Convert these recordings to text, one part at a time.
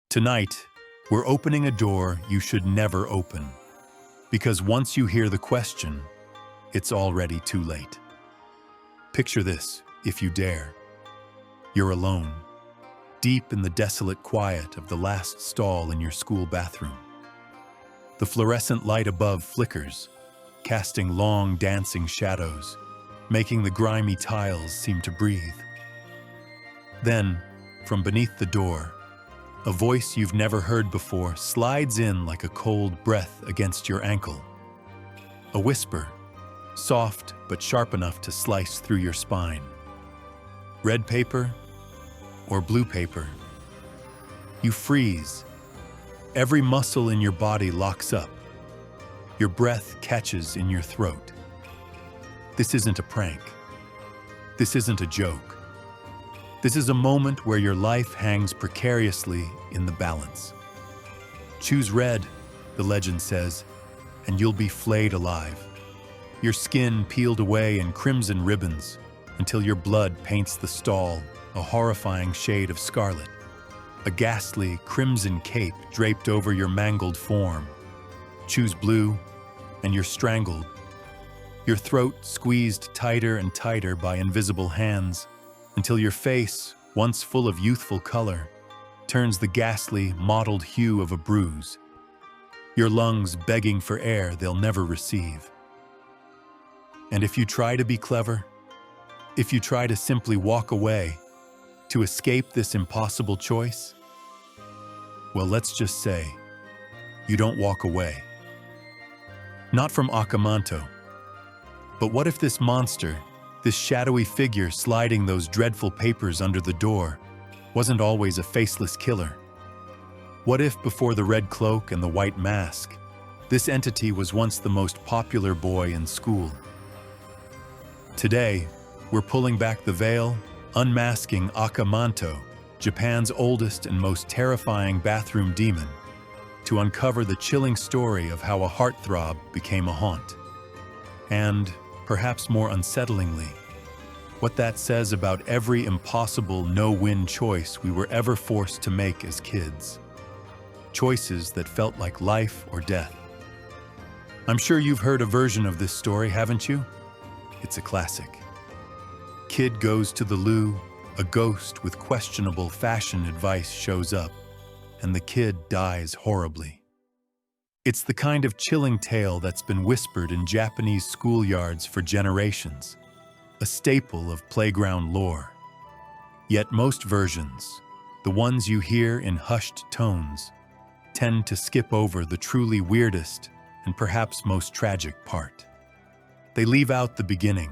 Tonight, we're opening a door you should never open, because once you hear the question, it's already too late. Picture this, if you dare. You're alone, deep in the desolate quiet of the last stall in your school bathroom. The fluorescent light above flickers, casting long, dancing shadows, making the grimy tiles seem to breathe. Then, from beneath the door, a voice you've never heard before slides in like a cold breath against your ankle. A whisper, soft but sharp enough to slice through your spine. Red paper or blue paper? You freeze. Every muscle in your body locks up. Your breath catches in your throat. This isn't a prank. This isn't a joke. This is a moment where your life hangs precariously in the balance. Choose red, the legend says, and you'll be flayed alive. Your skin peeled away in crimson ribbons until your blood paints the stall a horrifying shade of scarlet. A ghastly crimson cape draped over your mangled form. Choose blue, and you're strangled. Your throat squeezed tighter and tighter by invisible hands, until your face, once full of youthful color, turns the ghastly, mottled hue of a bruise. Your lungs begging for air they'll never receive. And if you try to be clever, if you try to simply walk away, to escape this impossible choice, well, let's just say, you don't walk away. Not from Aka Manto. But what if this monster, this shadowy figure sliding those dreadful papers under the door, wasn't always a faceless killer? What if, before the red cloak and the white mask, this entity was once the most popular boy in school? Today, we're pulling back the veil, unmasking Aka Manto, Japan's oldest and most terrifying bathroom demon, to uncover the chilling story of how a heartthrob became a haunt. And, perhaps more unsettlingly, what that says about every impossible no-win choice we were ever forced to make as kids. Choices that felt like life or death. I'm sure you've heard a version of this story, haven't you? It's a classic. Kid goes to the loo, a ghost with questionable fashion advice shows up, and the kid dies horribly. It's the kind of chilling tale that's been whispered in Japanese schoolyards for generations, a staple of playground lore. Yet most versions, the ones you hear in hushed tones, tend to skip over the truly weirdest and perhaps most tragic part. They leave out the beginning.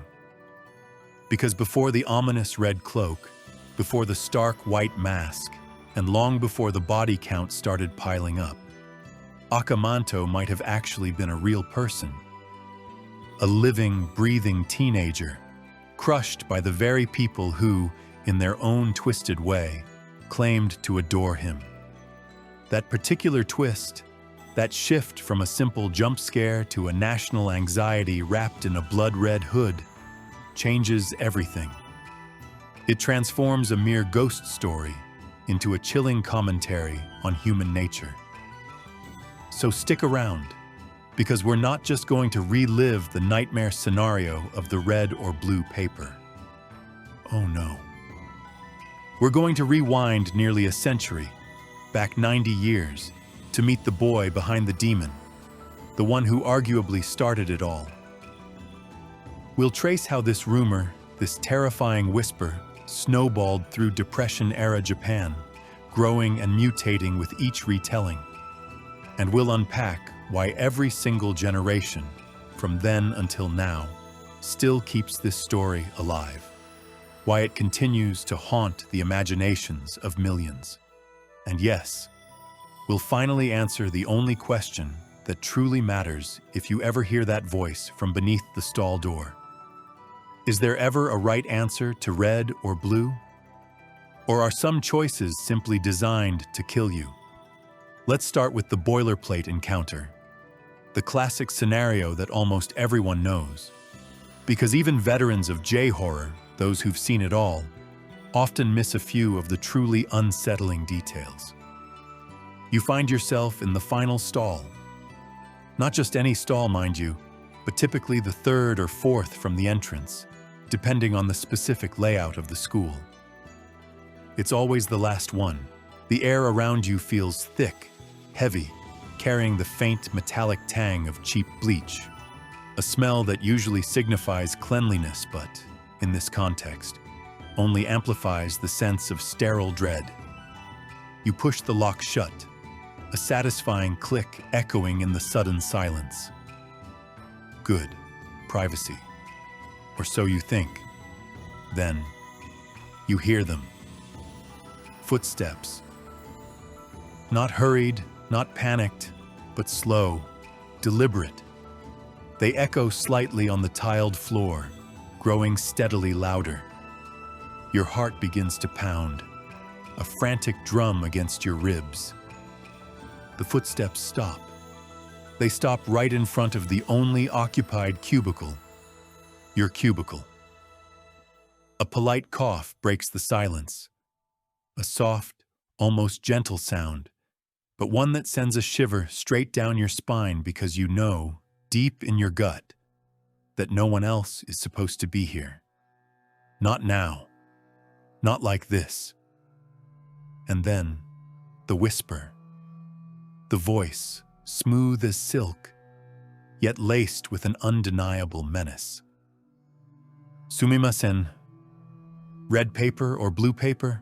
Because before the ominous red cloak, before the stark white mask, and long before the body count started piling up, Aka Manto might have actually been a real person. A living, breathing teenager, crushed by the very people who, in their own twisted way, claimed to adore him. That particular twist, that shift from a simple jump scare to a national anxiety wrapped in a blood-red hood, changes everything. It transforms a mere ghost story into a chilling commentary on human nature. So stick around, because we're not just going to relive the nightmare scenario of the red or blue paper. Oh no. We're going to rewind nearly a century, back 90 years, to meet the boy behind the demon, the one who arguably started it all. We'll trace how this rumor, this terrifying whisper, snowballed through Depression-era Japan, growing and mutating with each retelling. And we'll unpack why every single generation, from then until now, still keeps this story alive. Why it continues to haunt the imaginations of millions. And yes, we'll finally answer the only question that truly matters if you ever hear that voice from beneath the stall door. Is there ever a right answer to red or blue? Or are some choices simply designed to kill you? Let's start with the boilerplate encounter, the classic scenario that almost everyone knows. Because even veterans of J-horror, those who've seen it all, often miss a few of the truly unsettling details. You find yourself in the final stall. Not just any stall, mind you, but typically the third or fourth from the entrance, depending on the specific layout of the school. It's always the last one. The air around you feels thick, heavy, carrying the faint metallic tang of cheap bleach, a smell that usually signifies cleanliness but, in this context, only amplifies the sense of sterile dread. You push the lock shut, a satisfying click echoing in the sudden silence. Good. Privacy. Or so you think. Then, you hear them. Footsteps. Not hurried, not panicked, but slow, deliberate. They echo slightly on the tiled floor, growing steadily louder. Your heart begins to pound, a frantic drum against your ribs. The footsteps stop. They stop right in front of the only occupied cubicle, your cubicle. A polite cough breaks the silence, a soft, almost gentle sound, but one that sends a shiver straight down your spine because you know, deep in your gut, that no one else is supposed to be here. Not now. Not like this. And then, the whisper. The voice, smooth as silk, yet laced with an undeniable menace. Sumimasen. Red paper or blue paper?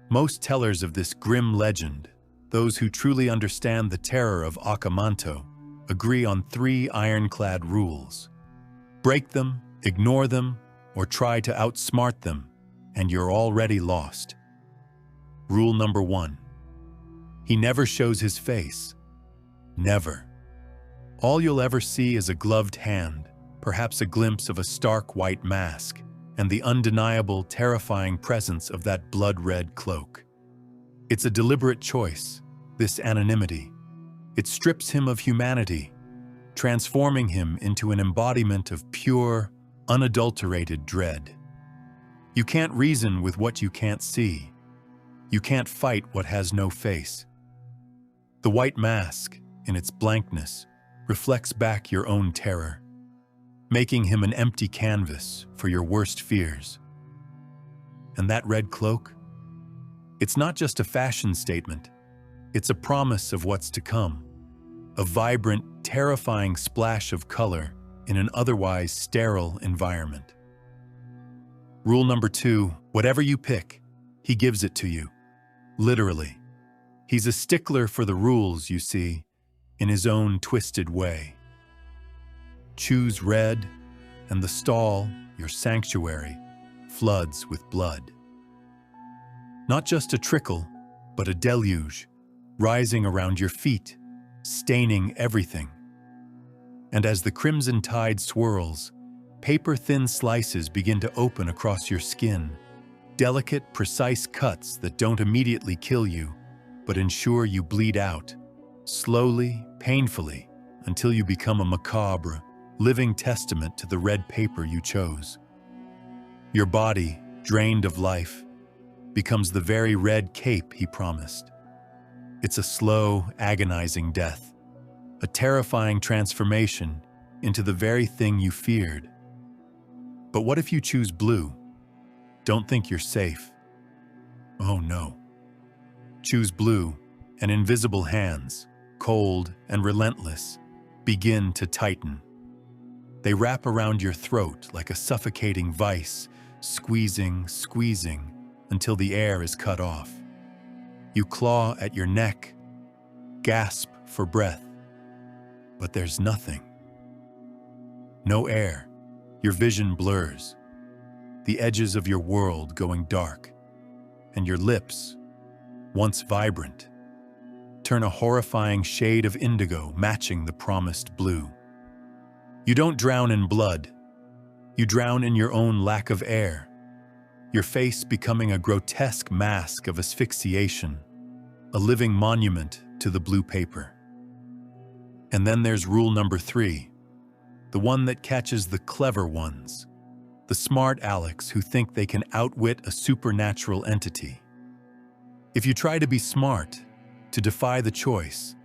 Most tellers of this grim legend, those who truly understand the terror of Aka Manto, agree on 3 ironclad rules. Break them, ignore them, or try to outsmart them, and you're already lost. Rule number 1. He never shows his face. Never. All you'll ever see is a gloved hand, perhaps a glimpse of a stark white mask, and the undeniable, terrifying presence of that blood-red cloak. It's a deliberate choice, this anonymity. It strips him of humanity, transforming him into an embodiment of pure, unadulterated dread. You can't reason with what you can't see. You can't fight what has no face. The white mask, in its blankness, reflects back your own terror, making him an empty canvas for your worst fears. And that red cloak? It's not just a fashion statement. It's a promise of what's to come. A vibrant, terrifying splash of color in an otherwise sterile environment. Rule number 2, whatever you pick, he gives it to you. Literally. He's a stickler for the rules, you see, in his own twisted way. Choose red, and the stall, your sanctuary, floods with blood. Not just a trickle, but a deluge, rising around your feet, staining everything. And as the crimson tide swirls, paper-thin slices begin to open across your skin, delicate, precise cuts that don't immediately kill you, but ensure you bleed out, slowly, painfully, until you become a macabre, living testament to the red paper you chose. Your body, drained of life, becomes the very red cape he promised. It's a slow, agonizing death, a terrifying transformation into the very thing you feared. But what if you choose blue? Don't think you're safe. Oh no. Choose blue, and invisible hands, cold and relentless, begin to tighten. They wrap around your throat like a suffocating vice, squeezing, squeezing, until the air is cut off. You claw at your neck, gasp for breath, but there's nothing. No air, your vision blurs, the edges of your world going dark, and your lips, once vibrant, turn a horrifying shade of indigo matching the promised blue. You don't drown in blood. You drown in your own lack of air, your face becoming a grotesque mask of asphyxiation, a living monument to the blue paper. And then there's rule number 3, the one that catches the clever ones, the smart Alex who think they can outwit a supernatural entity. If you try to be smart, to defy the choice,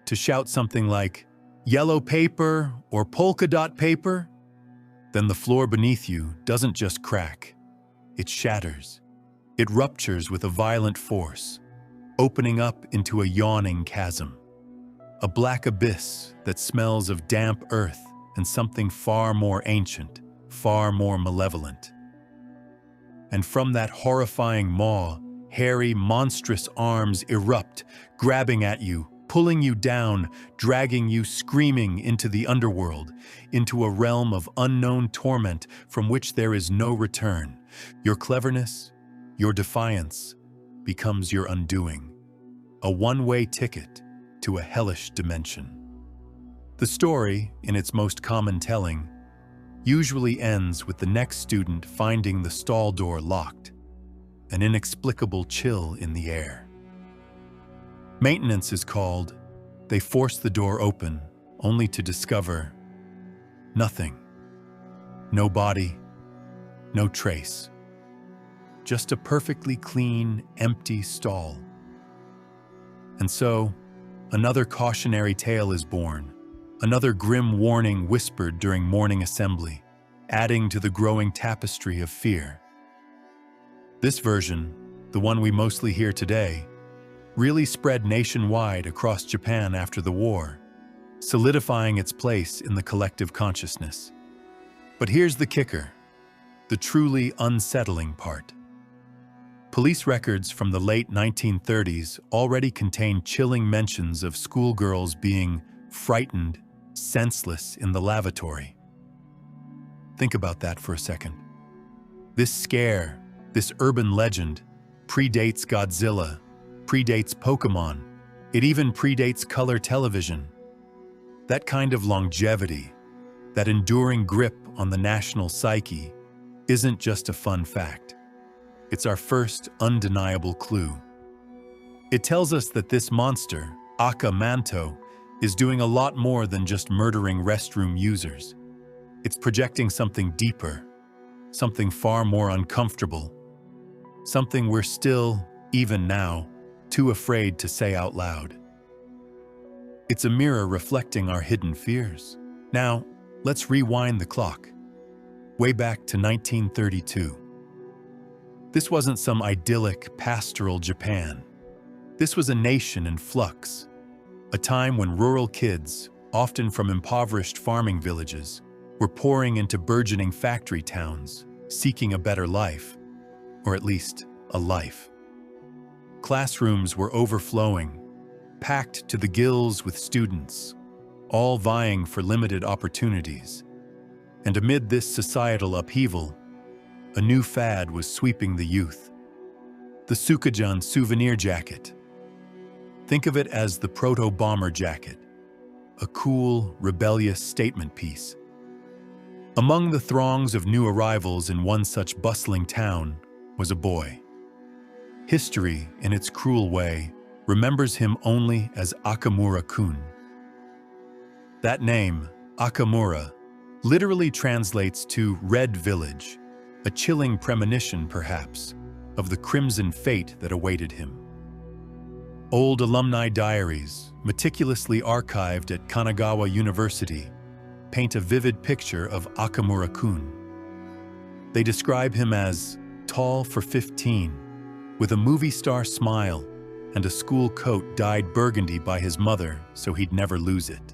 to shout something like, "Yellow paper" or "polka dot paper," then the floor beneath you doesn't just crack, it shatters. It ruptures with a violent force, opening up into a yawning chasm, a black abyss that smells of damp earth and something far more ancient, far more malevolent. And from that horrifying maw, hairy, monstrous arms erupt, grabbing at you, pulling you down, dragging you screaming into the underworld, into a realm of unknown torment from which there is no return. Your cleverness, your defiance, becomes your undoing, a one-way ticket to a hellish dimension. The story, in its most common telling, usually ends with the next student finding the stall door locked, an inexplicable chill in the air. Maintenance is called. They force the door open, only to discover nothing. No body, no trace. Just a perfectly clean, empty stall. And so, another cautionary tale is born, another grim warning whispered during morning assembly, adding to the growing tapestry of fear. This version, the one we mostly hear today, really spread nationwide across Japan after the war, solidifying its place in the collective consciousness. But here's the kicker, the truly unsettling part. Police records from the late 1930s already contain chilling mentions of schoolgirls being frightened, senseless in the lavatory. Think about that for a second. This scare, this urban legend, predates Godzilla, predates Pokemon, it even predates color television. That kind of longevity, that enduring grip on the national psyche, isn't just a fun fact. It's our first undeniable clue. It tells us that this monster, Aka Manto, is doing a lot more than just murdering restroom users. It's projecting something deeper, something far more uncomfortable, something we're still, even now, too afraid to say out loud. It's a mirror reflecting our hidden fears. Now, let's rewind the clock. Way back to 1932. This wasn't some idyllic, pastoral Japan. This was a nation in flux, a time when rural kids, often from impoverished farming villages, were pouring into burgeoning factory towns, seeking a better life, or at least a life. Classrooms were overflowing, packed to the gills with students, all vying for limited opportunities. And amid this societal upheaval, a new fad was sweeping the youth. The Sukajan souvenir jacket. Think of it as the proto-bomber jacket, a cool, rebellious statement piece. Among the throngs of new arrivals in one such bustling town was a boy. History, in its cruel way, remembers him only as Akamura-kun. That name, Akamura, literally translates to Red Village, a chilling premonition, perhaps, of the crimson fate that awaited him. Old alumni diaries, meticulously archived at Kanagawa University, paint a vivid picture of Akamura-kun. They describe him as tall for 15, with a movie star smile and a school coat dyed burgundy by his mother so he'd never lose it.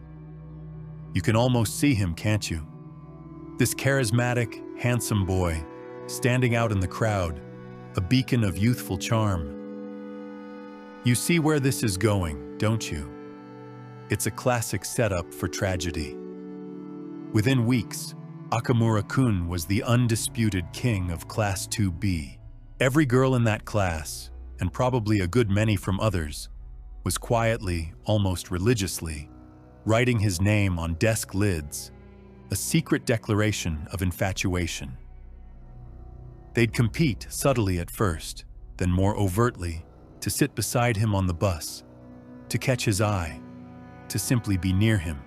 You can almost see him, can't you? This charismatic, handsome boy, standing out in the crowd, a beacon of youthful charm. You see where this is going, don't you? It's a classic setup for tragedy. Within weeks, Akamura-kun was the undisputed king of Class 2B. Every girl in that class, and probably a good many from others, was quietly, almost religiously, writing his name on desk lids, a secret declaration of infatuation. They'd compete subtly at first, then more overtly, to sit beside him on the bus, to catch his eye, to simply be near him.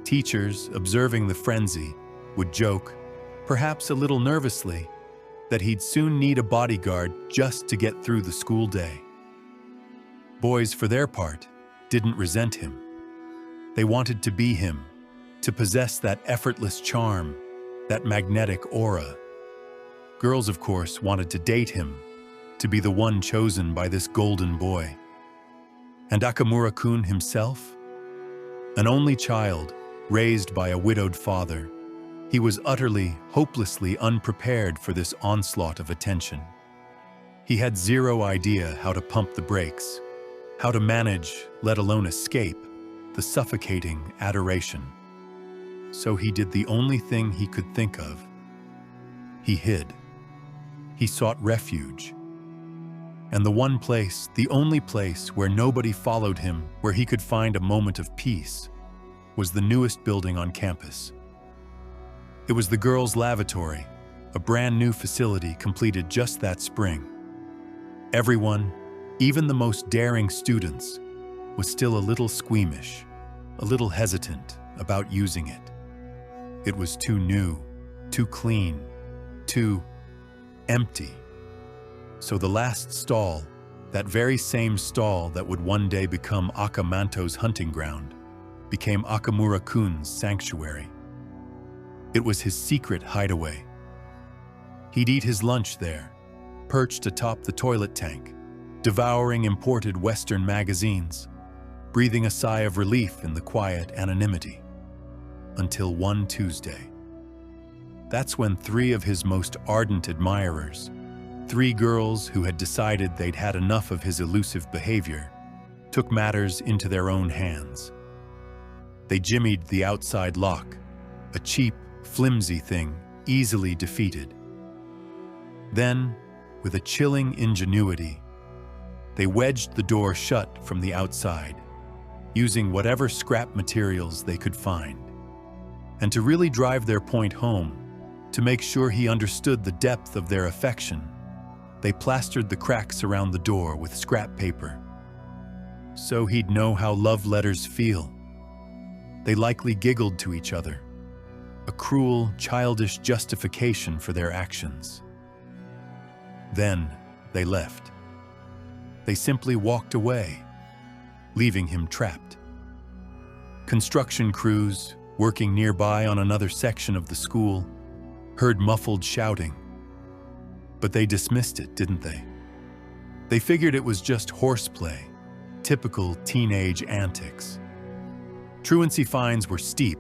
Teachers, observing the frenzy, would joke, perhaps a little nervously, that he'd soon need a bodyguard just to get through the school day. Boys, for their part, didn't resent him. They wanted to be him, to possess that effortless charm, that magnetic aura. Girls, of course, wanted to date him, to be the one chosen by this golden boy. And Akamura-kun himself? An only child, raised by a widowed father, he was utterly, hopelessly unprepared for this onslaught of attention. He had zero idea how to pump the brakes, how to manage, let alone escape, the suffocating adoration. So he did the only thing he could think of. He hid. He sought refuge. And the one place, the only place where nobody followed him, where he could find a moment of peace, was the newest building on campus. It was the girls' lavatory, a brand new facility completed just that spring. Everyone, even the most daring students, was still a little squeamish, a little hesitant about using it. It was too new, too clean, too empty. So the last stall, that very same stall that would one day become Aka Manto's hunting ground, became Akamura-kun's sanctuary. It was his secret hideaway. He'd eat his lunch there, perched atop the toilet tank, devouring imported Western magazines, breathing a sigh of relief in the quiet anonymity. Until one Tuesday. That's when three of his most ardent admirers, three girls who had decided they'd had enough of his elusive behavior, took matters into their own hands. They jimmied the outside lock, a cheap, flimsy thing, easily defeated. Then, with a chilling ingenuity, they wedged the door shut from the outside, using whatever scrap materials they could find. And to really drive their point home, to make sure he understood the depth of their affection, they plastered the cracks around the door with scrap paper. So he'd know how love letters feel. They likely giggled to each other, a cruel, childish justification for their actions. Then they left. They simply walked away, leaving him trapped. Construction crews, working nearby on another section of the school, heard muffled shouting. But they dismissed it, didn't they? They figured it was just horseplay, typical teenage antics. Truancy fines were steep,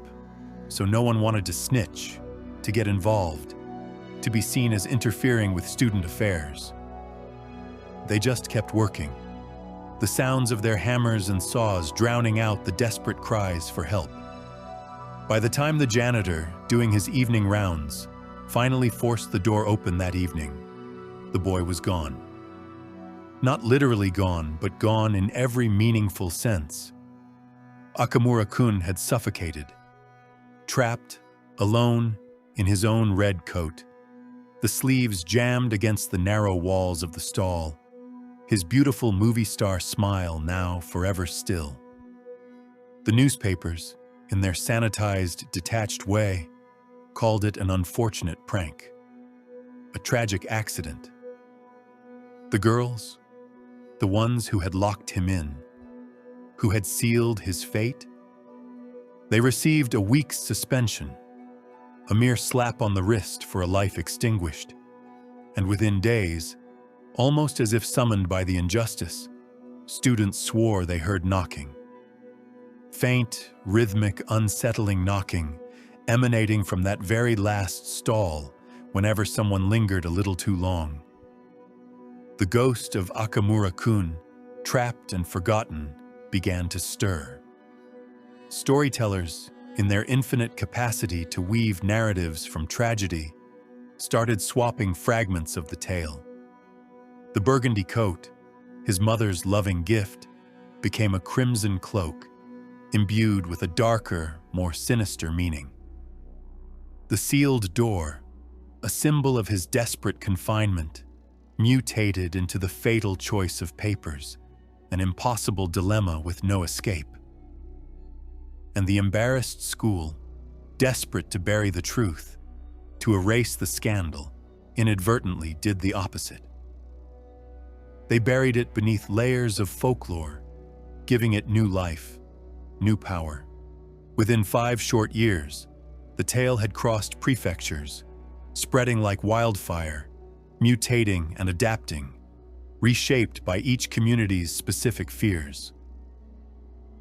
so no one wanted to snitch, to get involved, to be seen as interfering with student affairs. They just kept working, the sounds of their hammers and saws drowning out the desperate cries for help. By the time the janitor, doing his evening rounds, finally forced the door open that evening, the boy was gone. Not literally gone, but gone in every meaningful sense. Akamura-kun had suffocated, trapped, alone, in his own red coat, the sleeves jammed against the narrow walls of the stall, his beautiful movie star smile now forever still. The newspapers, in their sanitized, detached way, called it an unfortunate prank, a tragic accident. The girls, the ones who had locked him in, who had sealed his fate, they received a week's suspension, a mere slap on the wrist for a life extinguished, and within days, almost as if summoned by the injustice, students swore they heard knocking. Faint, rhythmic, unsettling knocking emanating from that very last stall whenever someone lingered a little too long. The ghost of Akamura-kun, trapped and forgotten, began to stir. Storytellers, in their infinite capacity to weave narratives from tragedy, started swapping fragments of the tale. The burgundy coat, his mother's loving gift, became a crimson cloak, imbued with a darker, more sinister meaning. The sealed door, a symbol of his desperate confinement, mutated into the fatal choice of papers, an impossible dilemma with no escape. And the embarrassed school, desperate to bury the truth, to erase the scandal, inadvertently did the opposite. They buried it beneath layers of folklore, giving it new life, new power. Within 5 short years, the tale had crossed prefectures, spreading like wildfire, mutating and adapting, reshaped by each community's specific fears.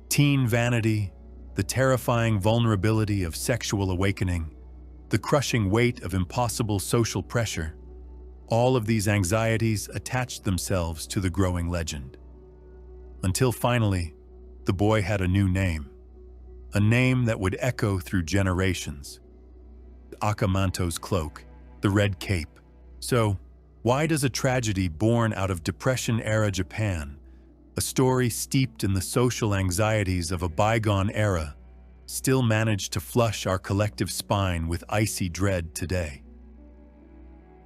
Teen vanity, the terrifying vulnerability of sexual awakening, the crushing weight of impossible social pressure, all of these anxieties attached themselves to the growing legend. Until finally, the boy had a new name, a name that would echo through generations. Aka Manto's cloak, the red cape. So, why does a tragedy born out of Depression-era Japan, a story steeped in the social anxieties of a bygone era, still manage to flush our collective spine with icy dread today?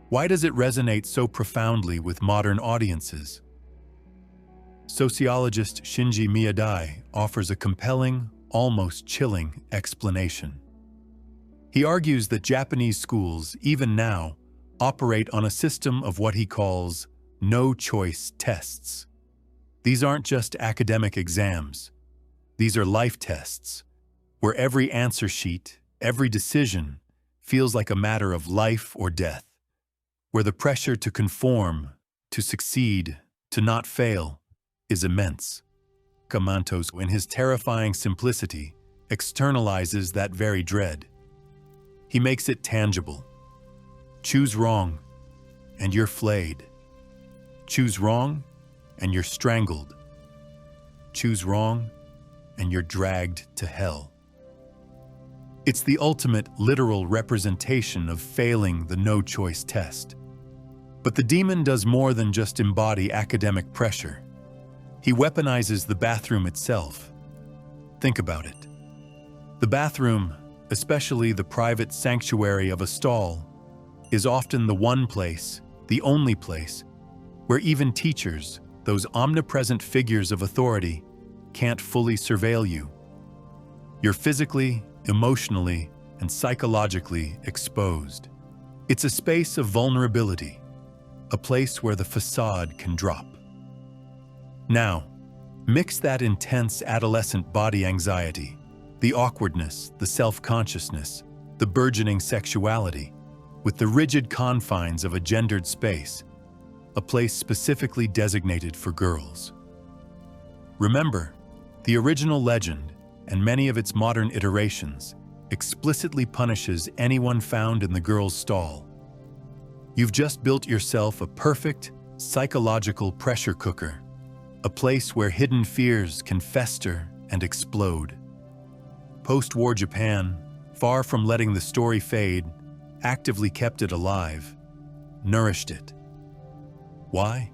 Why does it resonate so profoundly with modern audiences? Sociologist Shinji Miyadai offers a compelling, almost chilling explanation. He argues that Japanese schools, even now, operate on a system of what he calls no-choice tests. These aren't just academic exams. These are life tests, where every answer sheet, every decision, feels like a matter of life or death, where the pressure to conform, to succeed, to not fail, is immense. Aka Manto, in his terrifying simplicity, externalizes that very dread. He makes it tangible. Choose wrong, and you're flayed. Choose wrong, and you're strangled. Choose wrong, and you're dragged to hell. It's the ultimate literal representation of failing the no-choice test. But the demon does more than just embody academic pressure. He weaponizes the bathroom itself. Think about it. The bathroom, especially the private sanctuary of a stall, is often the one place, the only place, where even teachers, those omnipresent figures of authority, can't fully surveil you. You're physically, emotionally, and psychologically exposed. It's a space of vulnerability, a place where the facade can drop. Now, mix that intense adolescent body anxiety, the awkwardness, the self-consciousness, the burgeoning sexuality, with the rigid confines of a gendered space, a place specifically designated for girls. Remember, the original legend, and many of its modern iterations, explicitly punishes anyone found in the girls' stall. You've just built yourself a perfect, psychological pressure cooker, a place where hidden fears can fester and explode. Post-war Japan, far from letting the story fade, actively kept it alive, nourished it. Why?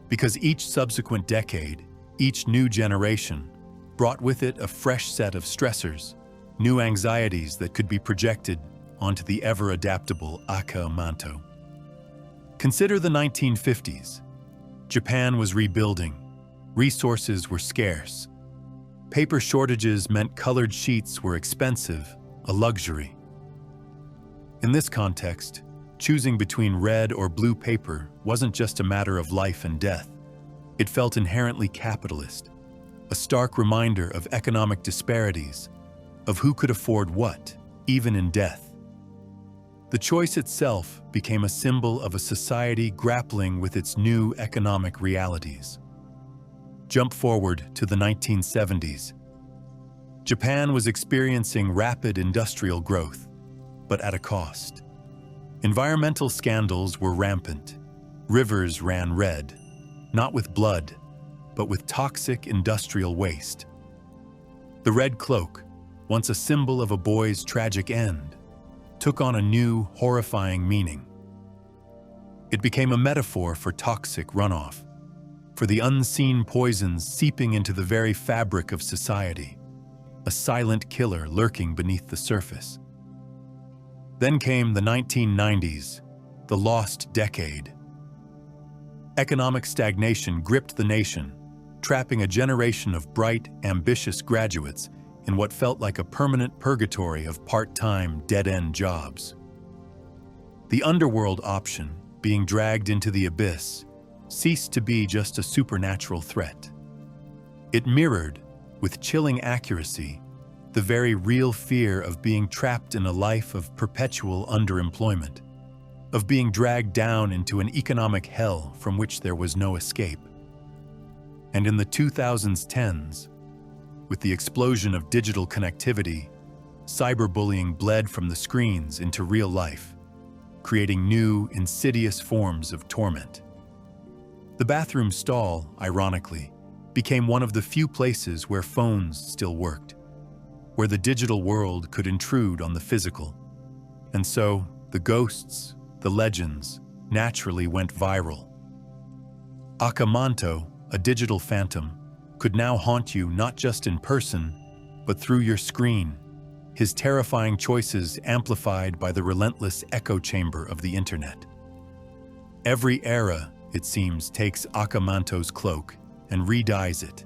Because each subsequent decade, each new generation, brought with it a fresh set of stressors, new anxieties that could be projected onto the ever-adaptable Aka Manto. Consider the 1950s. Japan was rebuilding. Resources were scarce. Paper shortages meant colored sheets were expensive, a luxury. In this context, choosing between red or blue paper wasn't just a matter of life and death. It felt inherently capitalist, a stark reminder of economic disparities, of who could afford what, even in death. The choice itself became a symbol of a society grappling with its new economic realities. Jump forward to the 1970s. Japan was experiencing rapid industrial growth, but at a cost. Environmental scandals were rampant. Rivers ran red, not with blood, but with toxic industrial waste. The red cloak, once a symbol of a boy's tragic end, took on a new, horrifying meaning. It became a metaphor for toxic runoff, for the unseen poisons seeping into the very fabric of society, a silent killer lurking beneath the surface. Then came the 1990s, the lost decade. Economic stagnation gripped the nation, trapping a generation of bright, ambitious graduates in what felt like a permanent purgatory of part-time, dead-end jobs. The underworld option, being dragged into the abyss, ceased to be just a supernatural threat. It mirrored, with chilling accuracy, the very real fear of being trapped in a life of perpetual underemployment, of being dragged down into an economic hell from which there was no escape. And in the 2010s, with the explosion of digital connectivity, cyberbullying bled from the screens into real life, creating new, insidious forms of torment. The bathroom stall, ironically, became one of the few places where phones still worked, where the digital world could intrude on the physical. And so, the ghosts, the legends, naturally went viral. Aka Manto, a digital phantom, could now haunt you not just in person, but through your screen, his terrifying choices amplified by the relentless echo chamber of the internet. Every era, it seems, takes Aka Manto's cloak and re-dyes it,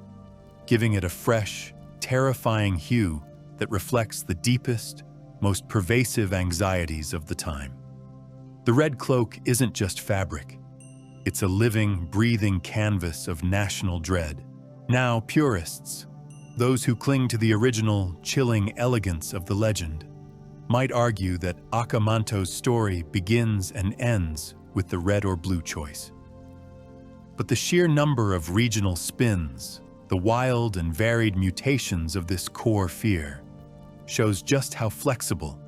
giving it a fresh, terrifying hue that reflects the deepest, most pervasive anxieties of the time. The red cloak isn't just fabric. It's a living, breathing canvas of national dread. Now, purists, those who cling to the original, chilling elegance of the legend, might argue that Aka Manto's story begins and ends with the red or blue choice. But the sheer number of regional spins, the wild and varied mutations of this core fear, shows just how flexible,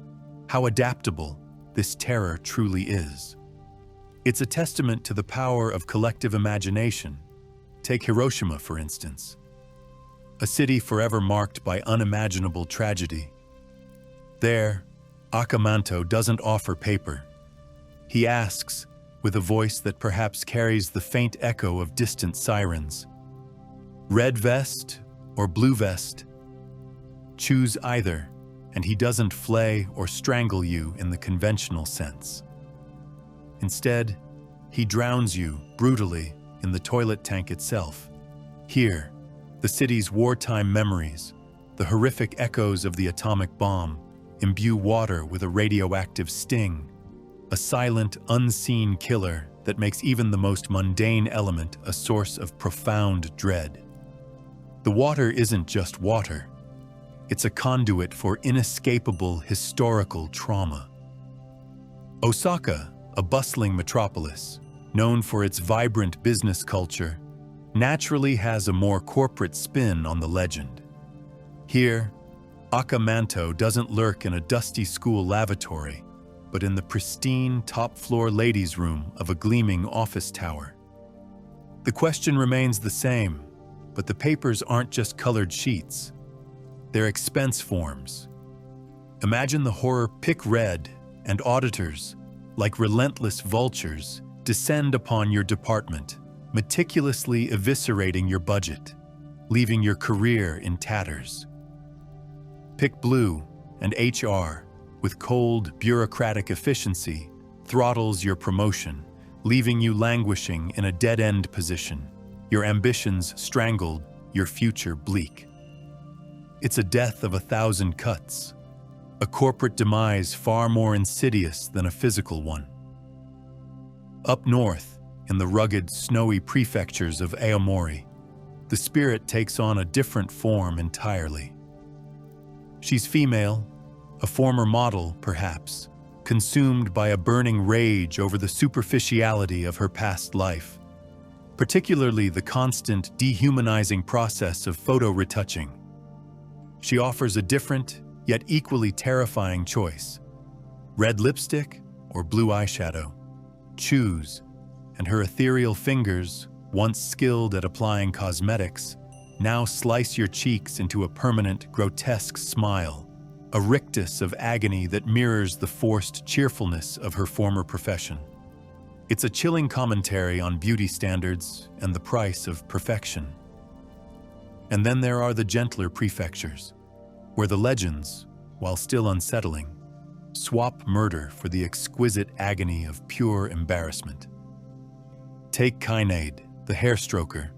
how adaptable this terror truly is. It's a testament to the power of collective imagination. Take Hiroshima, for instance, a city forever marked by unimaginable tragedy. There, Aka Manto doesn't offer paper. He asks, with a voice that perhaps carries the faint echo of distant sirens, "Red vest or blue vest? Choose either," and he doesn't flay or strangle you in the conventional sense. Instead, he drowns you brutally in the toilet tank itself. Here, the city's wartime memories, the horrific echoes of the atomic bomb, imbue water with a radioactive sting, a silent, unseen killer that makes even the most mundane element a source of profound dread. The water isn't just water. It's a conduit for inescapable historical trauma. Osaka, a bustling metropolis, known for its vibrant business culture, naturally has a more corporate spin on the legend. Here, Aka Manto doesn't lurk in a dusty school lavatory, but in the pristine top-floor ladies' room of a gleaming office tower. The question remains the same, but the papers aren't just colored sheets. They're expense forms. Imagine the horror pick red, and auditors, like relentless vultures, descend upon your department, meticulously eviscerating your budget, leaving your career in tatters. Pick blue, and HR, with cold, bureaucratic efficiency, throttles your promotion, leaving you languishing in a dead-end position, your ambitions strangled, your future bleak. It's a death of 1,000 cuts, a corporate demise far more insidious than a physical one. Up north, in the rugged, snowy prefectures of Aomori, the spirit takes on a different form entirely. She's female, a former model, perhaps, consumed by a burning rage over the superficiality of her past life, particularly the constant dehumanizing process of photo-retouching. She offers a different, yet equally terrifying choice: red lipstick or blue eyeshadow. Choose, and her ethereal fingers, once skilled at applying cosmetics, now slice your cheeks into a permanent, grotesque smile, a rictus of agony that mirrors the forced cheerfulness of her former profession. It's a chilling commentary on beauty standards and the price of perfection. And then there are the gentler prefectures, where the legends, while still unsettling, swap murder for the exquisite agony of pure embarrassment. Take Kainade, the hairstroker.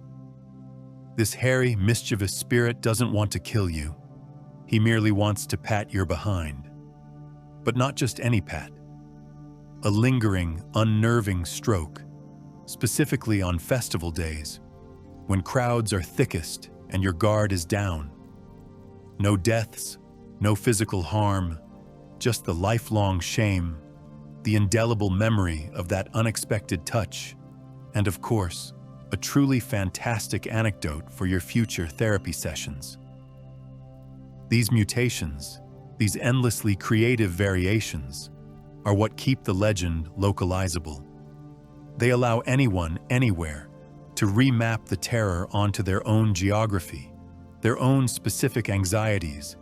This hairy, mischievous spirit doesn't want to kill you. He merely wants to pat your behind. But not just any pat. A lingering, unnerving stroke, specifically on festival days, when crowds are thickest and your guard is down. No deaths, no physical harm, just the lifelong shame, the indelible memory of that unexpected touch, and of course, a truly fantastic anecdote for your future therapy sessions. These mutations, these endlessly creative variations, are what keep the legend localizable. They allow anyone, anywhere, to remap the terror onto their own geography, their own specific anxieties,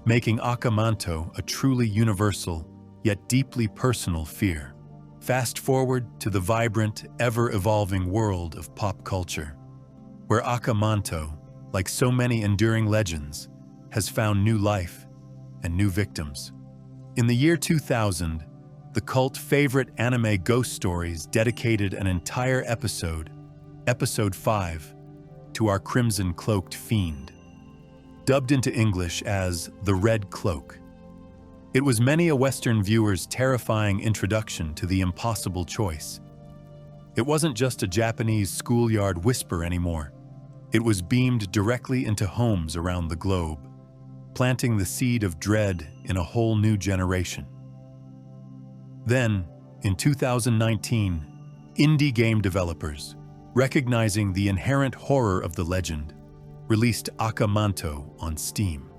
making Aka Manto a truly universal, yet deeply personal fear. Fast forward to the vibrant, ever-evolving world of pop culture, where Aka Manto, like so many enduring legends, has found new life and new victims. In the year 2000, the cult favorite anime Ghost Stories dedicated an entire episode, Episode 5, to our crimson-cloaked fiend. Dubbed into English as the Red Cloak, it was many a Western viewer's terrifying introduction to the impossible choice. It wasn't just a Japanese schoolyard whisper anymore. It was beamed directly into homes around the globe, planting the seed of dread in a whole new generation. Then, in 2019, indie game developers, recognizing the inherent horror of the legend, released Aka Manto on Steam.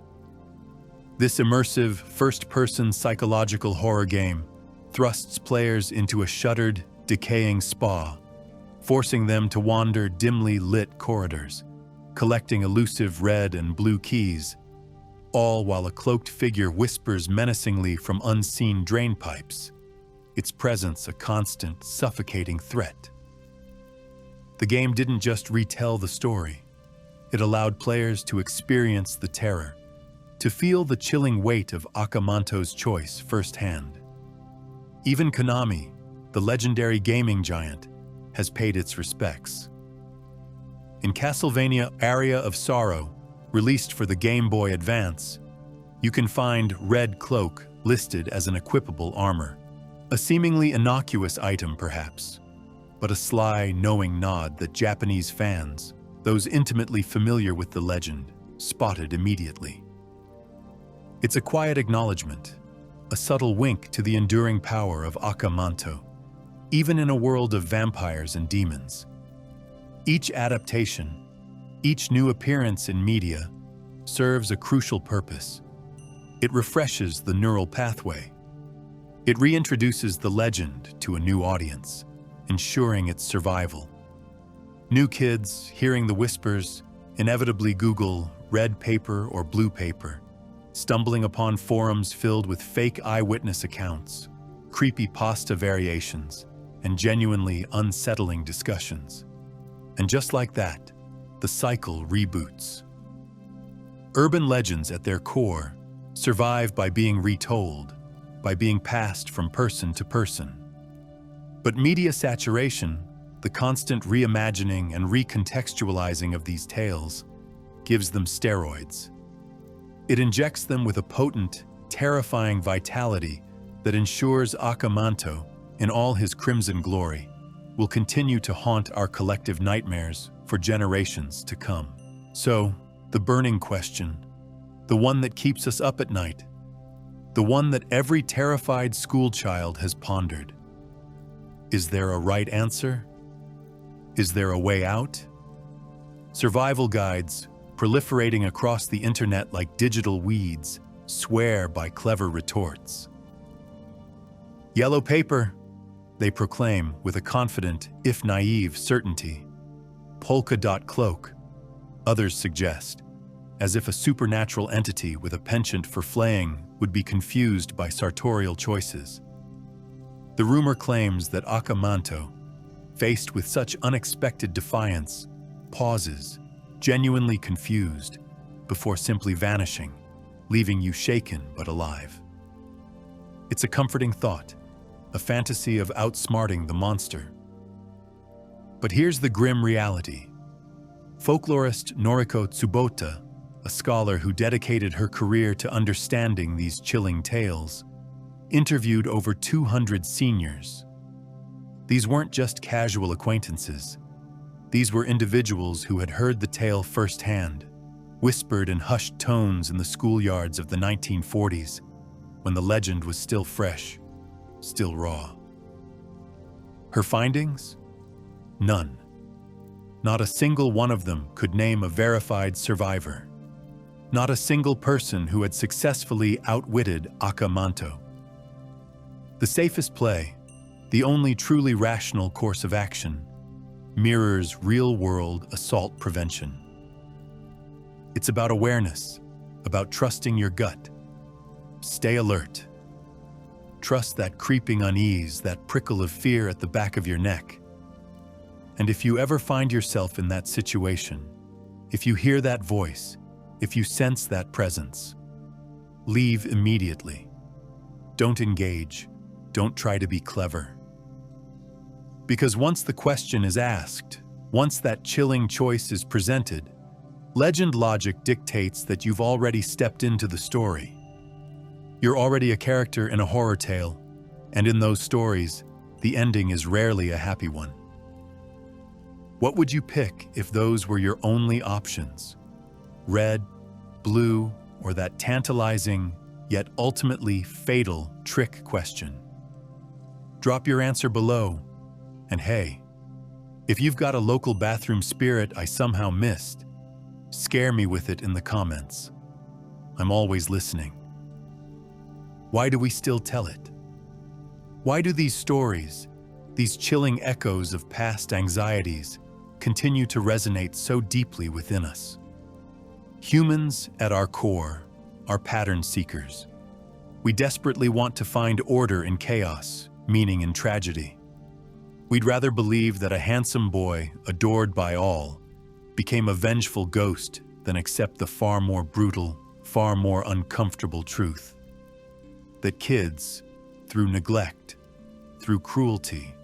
This immersive, first-person psychological horror game thrusts players into a shuttered, decaying spa, forcing them to wander dimly lit corridors, collecting elusive red and blue keys, all while a cloaked figure whispers menacingly from unseen drain pipes, its presence a constant, suffocating threat. The game didn't just retell the story. It allowed players to experience the terror, to feel the chilling weight of Aka Manto's choice firsthand. Even Konami, the legendary gaming giant, has paid its respects. In Castlevania Area of Sorrow, released for the Game Boy Advance, you can find Red Cloak listed as an equipable armor. A seemingly innocuous item, perhaps, but a sly, knowing nod that Japanese fans, those intimately familiar with the legend, spotted immediately. It's a quiet acknowledgement, a subtle wink to the enduring power of Aka Manto, even in a world of vampires and demons. Each adaptation, each new appearance in media, serves a crucial purpose. It refreshes the neural pathway. It reintroduces the legend to a new audience, ensuring its survival. New kids, hearing the whispers, inevitably Google red paper or blue paper, stumbling upon forums filled with fake eyewitness accounts, creepypasta variations, and genuinely unsettling discussions. And just like that, the cycle reboots. Urban legends at their core survive by being retold, by being passed from person to person. But media saturation, the constant reimagining and recontextualizing of these tales, gives them steroids. It injects them with a potent, terrifying vitality that ensures Aka Manto, in all his crimson glory, will continue to haunt our collective nightmares for generations to come. So, the burning question, the one that keeps us up at night, the one that every terrified schoolchild has pondered. Is there a right answer? Is there a way out? Survival guides, proliferating across the internet like digital weeds, swear by clever retorts. Yellow paper, they proclaim with a confident, if naive, certainty. Polka dot cloak, others suggest, as if a supernatural entity with a penchant for flaying would be confused by sartorial choices. The rumor claims that Aka Manto, faced with such unexpected defiance, pauses, genuinely confused, before simply vanishing, leaving you shaken but alive. It's a comforting thought, a fantasy of outsmarting the monster. But here's the grim reality. Folklorist Noriko Tsubota, a scholar who dedicated her career to understanding these chilling tales, interviewed over 200 seniors. These weren't just casual acquaintances. These were individuals who had heard the tale firsthand, whispered in hushed tones in the schoolyards of the 1940s, when the legend was still fresh, still raw. Her findings? None. Not a single one of them could name a verified survivor. Not a single person who had successfully outwitted Aka Manto. The safest play, the only truly rational course of action, mirrors real-world assault prevention. It's about awareness, about trusting your gut. Stay alert. Trust that creeping unease, that prickle of fear at the back of your neck. And if you ever find yourself in that situation, if you hear that voice, if you sense that presence, leave immediately. Don't engage. Don't try to be clever. Because once the question is asked, once that chilling choice is presented, legend logic dictates that you've already stepped into the story. You're already a character in a horror tale, and in those stories, the ending is rarely a happy one. What would you pick if those were your only options? Red, blue, or that tantalizing, yet ultimately fatal trick question? Drop your answer below. And hey, if you've got a local bathroom spirit I somehow missed, scare me with it in the comments. I'm always listening. Why do we still tell it? Why do these stories, these chilling echoes of past anxieties, continue to resonate so deeply within us? Humans, at our core, are pattern seekers. We desperately want to find order in chaos, meaning in tragedy. We'd rather believe that a handsome boy, adored by all, became a vengeful ghost than accept the far more brutal, far more uncomfortable truth. That kids, through neglect, through cruelty,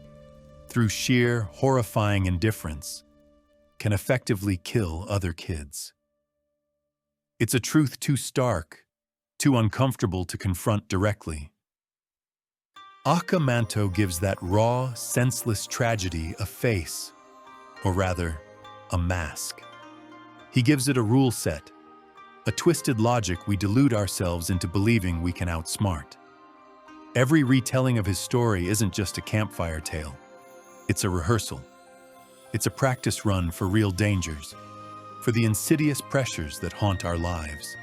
through sheer, horrifying indifference, can effectively kill other kids. It's a truth too stark, too uncomfortable to confront directly. Aka Manto gives that raw, senseless tragedy a face, or rather, a mask. He gives it a rule set, a twisted logic we delude ourselves into believing we can outsmart. Every retelling of his story isn't just a campfire tale. It's a rehearsal. It's a practice run for real dangers, for the insidious pressures that haunt our lives.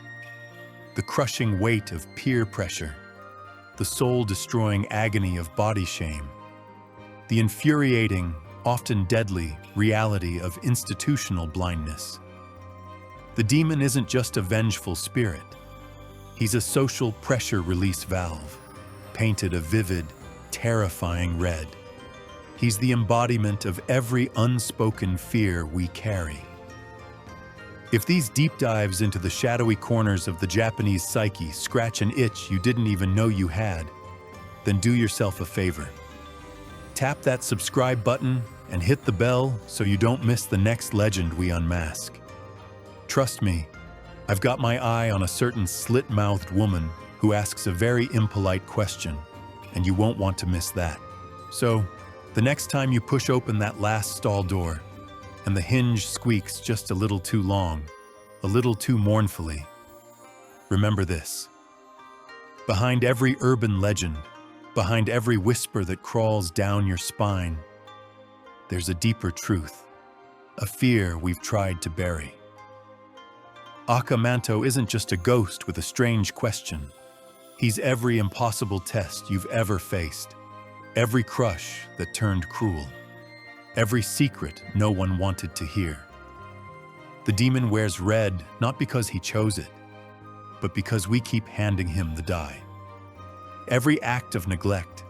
The crushing weight of peer pressure, the soul-destroying agony of body shame, the infuriating, often deadly, reality of institutional blindness. The demon isn't just a vengeful spirit. He's a social pressure release valve, painted a vivid, terrifying red. He's the embodiment of every unspoken fear we carry. If these deep dives into the shadowy corners of the Japanese psyche scratch an itch you didn't even know you had, then do yourself a favor. Tap that subscribe button and hit the bell so you don't miss the next legend we unmask. Trust me, I've got my eye on a certain slit-mouthed woman who asks a very impolite question, and you won't want to miss that. So, the next time you push open that last stall door, and the hinge squeaks just a little too long, a little too mournfully, remember this. Behind every urban legend, behind every whisper that crawls down your spine, there's a deeper truth, a fear we've tried to bury. Aka Manto isn't just a ghost with a strange question. He's every impossible test you've ever faced, every crush that turned cruel, every secret no one wanted to hear. The demon wears red not because he chose it, but because we keep handing him the die. Every act of neglect,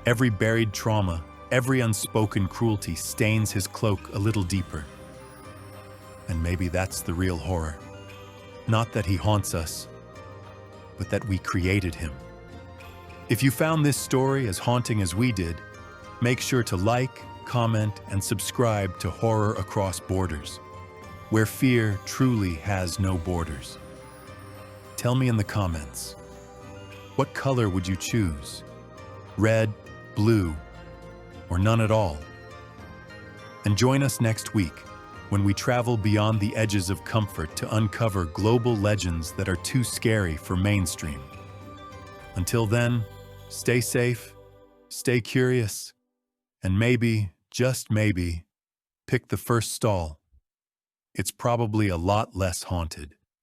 every buried trauma, every unspoken cruelty stains his cloak a little deeper. And maybe that's the real horror. Not that he haunts us, but that we created him. If you found this story as haunting as we did, make sure to like, comment, and subscribe to Horror Across Borders, where fear truly has no borders. Tell me in the comments, what color would you choose? Red, blue, or none at all? And join us next week when we travel beyond the edges of comfort to uncover global legends that are too scary for mainstream. Until then, stay safe, stay curious, and maybe, just maybe, pick the first stall. It's probably a lot less haunted.